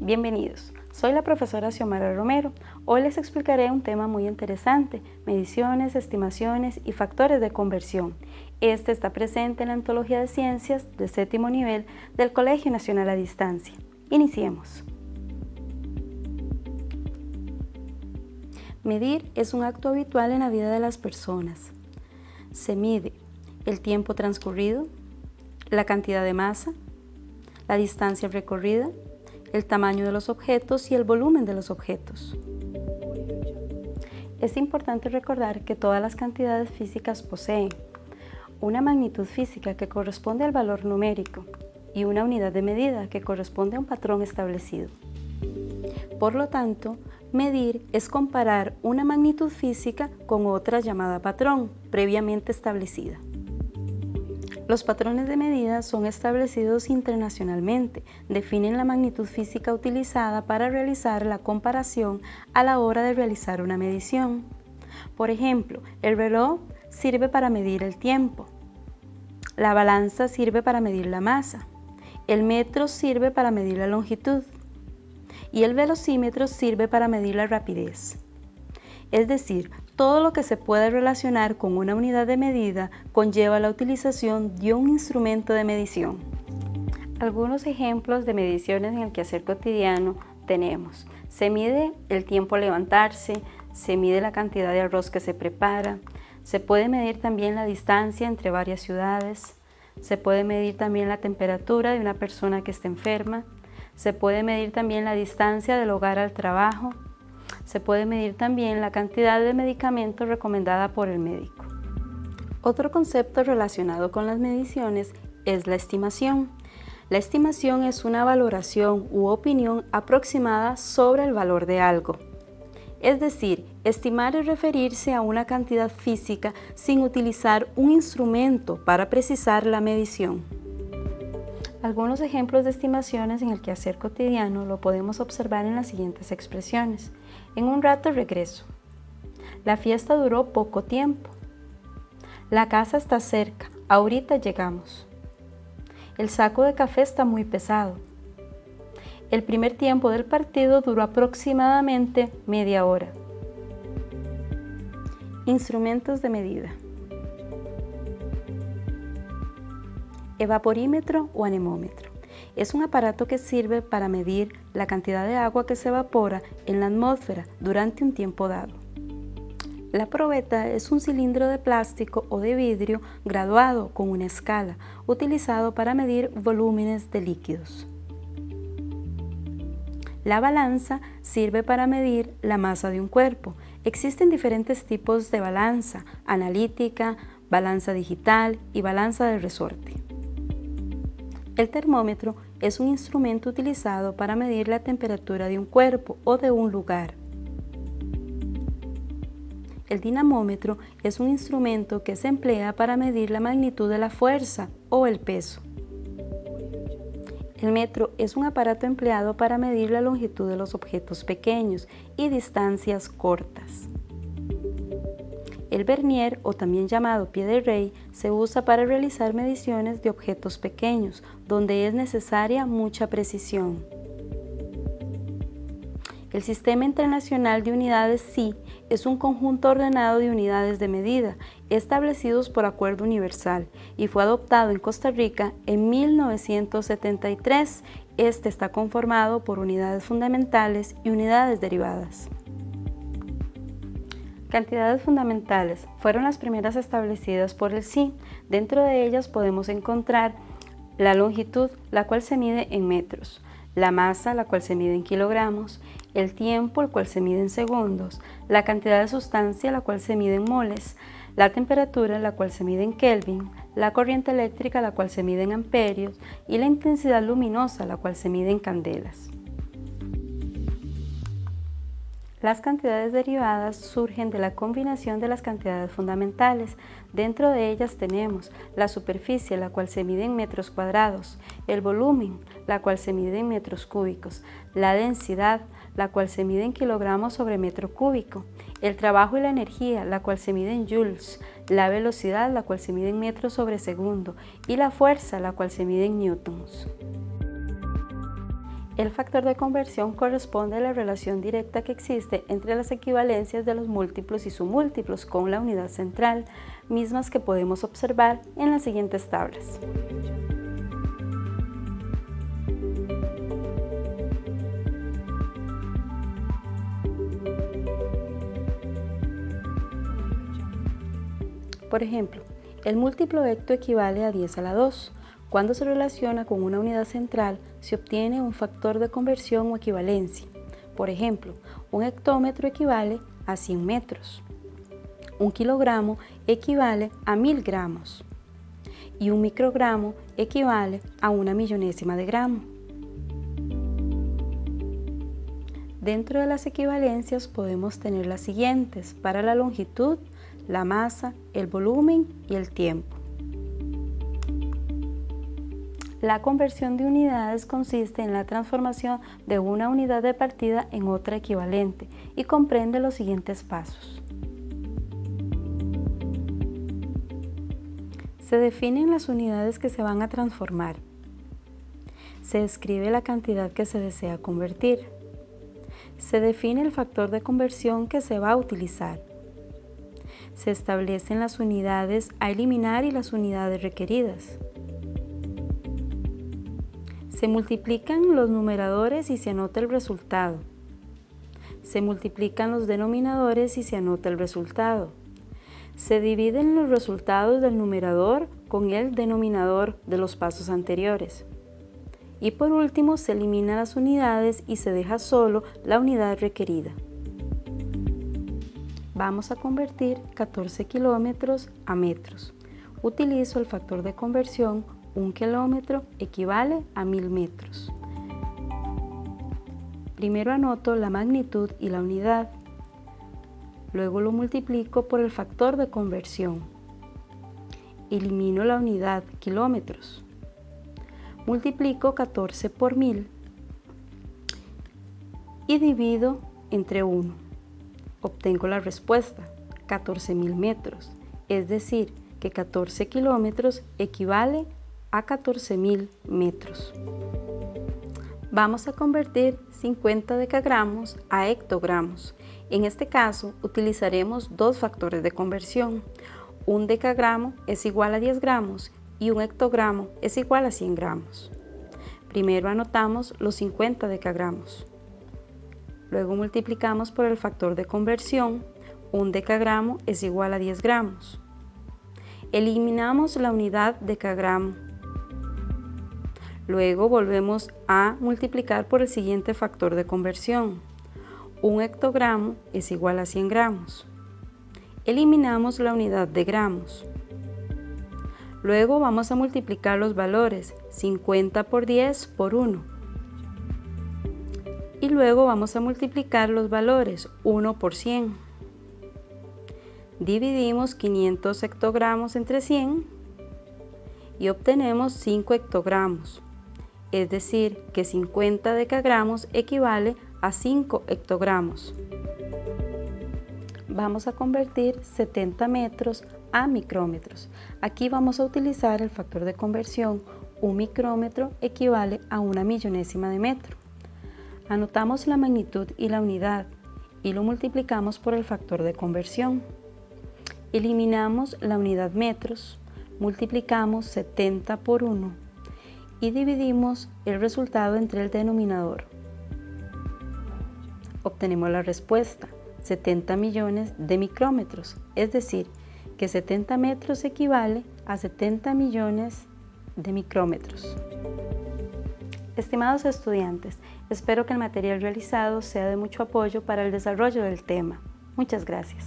Bienvenidos, soy la profesora Xiomara Romero. Hoy les explicaré un tema muy interesante, mediciones, estimaciones y factores de conversión. Este está presente en la Antología de Ciencias de séptimo nivel del Colegio Nacional a Distancia. Iniciemos. Medir es un acto habitual en la vida de las personas. Se mide el tiempo transcurrido, la cantidad de masa, la distancia recorrida, el tamaño de los objetos y el volumen de los objetos. Es importante recordar que todas las cantidades físicas poseen una magnitud física que corresponde al valor numérico y una unidad de medida que corresponde a un patrón establecido. Por lo tanto, medir es comparar una magnitud física con otra llamada patrón, previamente establecida. Los patrones de medida son establecidos internacionalmente, definen la magnitud física utilizada para realizar la comparación a la hora de realizar una medición. Por ejemplo, el reloj sirve para medir el tiempo, la balanza sirve para medir la masa, el metro sirve para medir la longitud y el velocímetro sirve para medir la rapidez. Es decir, todo lo que se puede relacionar con una unidad de medida conlleva la utilización de un instrumento de medición. Algunos ejemplos de mediciones en el quehacer cotidiano tenemos: se mide el tiempo al levantarse, se mide la cantidad de arroz que se prepara, se puede medir también la distancia entre varias ciudades, se puede medir también la temperatura de una persona que está enferma, se puede medir también la distancia del hogar al trabajo, se puede medir también la cantidad de medicamentos recomendada por el médico. Otro concepto relacionado con las mediciones es la estimación. La estimación es una valoración u opinión aproximada sobre el valor de algo. Es decir, estimar es referirse a una cantidad física sin utilizar un instrumento para precisar la medición. Algunos ejemplos de estimaciones en el quehacer cotidiano lo podemos observar en las siguientes expresiones. En un rato regreso. La fiesta duró poco tiempo. La casa está cerca, ahorita llegamos. El saco de café está muy pesado. El primer tiempo del partido duró aproximadamente media hora. Instrumentos de medida. Evaporímetro o anemómetro. Es un aparato que sirve para medir la cantidad de agua que se evapora en la atmósfera durante un tiempo dado. La probeta es un cilindro de plástico o de vidrio graduado con una escala, utilizado para medir volúmenes de líquidos. La balanza sirve para medir la masa de un cuerpo. Existen diferentes tipos de balanza: analítica, balanza digital y balanza de resorte. El termómetro es un instrumento utilizado para medir la temperatura de un cuerpo o de un lugar. El dinamómetro es un instrumento que se emplea para medir la magnitud de la fuerza o el peso. El metro es un aparato empleado para medir la longitud de los objetos pequeños y distancias cortas. El vernier, o también llamado pie de rey, se usa para realizar mediciones de objetos pequeños, donde es necesaria mucha precisión. El Sistema Internacional de Unidades SI es un conjunto ordenado de unidades de medida establecidos por acuerdo universal y fue adoptado en Costa Rica en 1973. Este está conformado por unidades fundamentales y unidades derivadas. Cantidades fundamentales fueron las primeras establecidas por el SI. Dentro de ellas podemos encontrar la longitud, la cual se mide en metros, la masa, la cual se mide en kilogramos, el tiempo, el cual se mide en segundos, la cantidad de sustancia, la cual se mide en moles, la temperatura, la cual se mide en Kelvin, la corriente eléctrica, la cual se mide en amperios, y la intensidad luminosa, la cual se mide en candelas. Las cantidades derivadas surgen de la combinación de las cantidades fundamentales. Dentro de ellas tenemos la superficie, la cual se mide en metros cuadrados, el volumen, la cual se mide en metros cúbicos, la densidad, la cual se mide en kilogramos sobre metro cúbico, el trabajo y la energía, la cual se mide en joules, la velocidad, la cual se mide en metros sobre segundo, y la fuerza, la cual se mide en newtons. El factor de conversión corresponde a la relación directa que existe entre las equivalencias de los múltiplos y submúltiplos con la unidad central, mismas que podemos observar en las siguientes tablas. Por ejemplo, el múltiplo hecto equivale a 10 a la 2. Cuando se relaciona con una unidad central, se obtiene un factor de conversión o equivalencia. Por ejemplo, un hectómetro equivale a 100 metros. Un kilogramo equivale a 1000 gramos. Y un microgramo equivale a 1/1000ª de gramo. Dentro de las equivalencias podemos tener las siguientes para la longitud, la masa, el volumen y el tiempo. La conversión de unidades consiste en la transformación de una unidad de partida en otra equivalente y comprende los siguientes pasos. Se definen las unidades que se van a transformar. Se describe la cantidad que se desea convertir. Se define el factor de conversión que se va a utilizar. Se establecen las unidades a eliminar y las unidades requeridas. Se multiplican los numeradores y se anota el resultado. Se multiplican los denominadores y se anota el resultado. Se dividen los resultados del numerador con el denominador de los pasos anteriores. Y por último, se eliminan las unidades y se deja solo la unidad requerida. Vamos a convertir 14 kilómetros a metros. Utilizo el factor de conversión. 1 kilómetro equivale a 1000 metros. Primero anoto la magnitud y la unidad. Luego lo multiplico por el factor de conversión. Elimino la unidad kilómetros. Multiplico 14 por 1000 y divido entre 1. Obtengo la respuesta, 14.000 metros, es decir, que 14 kilómetros equivale a 14.000 metros. Vamos a convertir 50 decagramos a hectogramos. En este caso, utilizaremos dos factores de conversión. Un decagramo es igual a 10 gramos y un hectogramo es igual a 100 gramos. Primero anotamos los 50 decagramos. Luego multiplicamos por el factor de conversión. Un decagramo es igual a 10 gramos. Eliminamos la unidad decagramo. Luego volvemos a multiplicar por el siguiente factor de conversión. Un hectogramo es igual a 100 gramos. Eliminamos la unidad de gramos. Luego vamos a multiplicar los valores 50 por 10 por 1. Y luego vamos a multiplicar los valores 1 por 100. Dividimos 500 hectogramos entre 100 y obtenemos 5 hectogramos. Es decir, que 50 decagramos equivale a 5 hectogramos. Vamos a convertir 70 metros a micrómetros. Aquí vamos a utilizar el factor de conversión. Un micrómetro equivale a 1/1000ª de metro. Anotamos la magnitud y la unidad y lo multiplicamos por el factor de conversión. Eliminamos la unidad metros, multiplicamos 70 por 1 y dividimos el resultado entre el denominador. Obtenemos la respuesta, 70 millones de micrómetros, es decir, que 70 metros equivale a 70 millones de micrómetros. Estimados estudiantes, espero que el material realizado sea de mucho apoyo para el desarrollo del tema. Muchas gracias.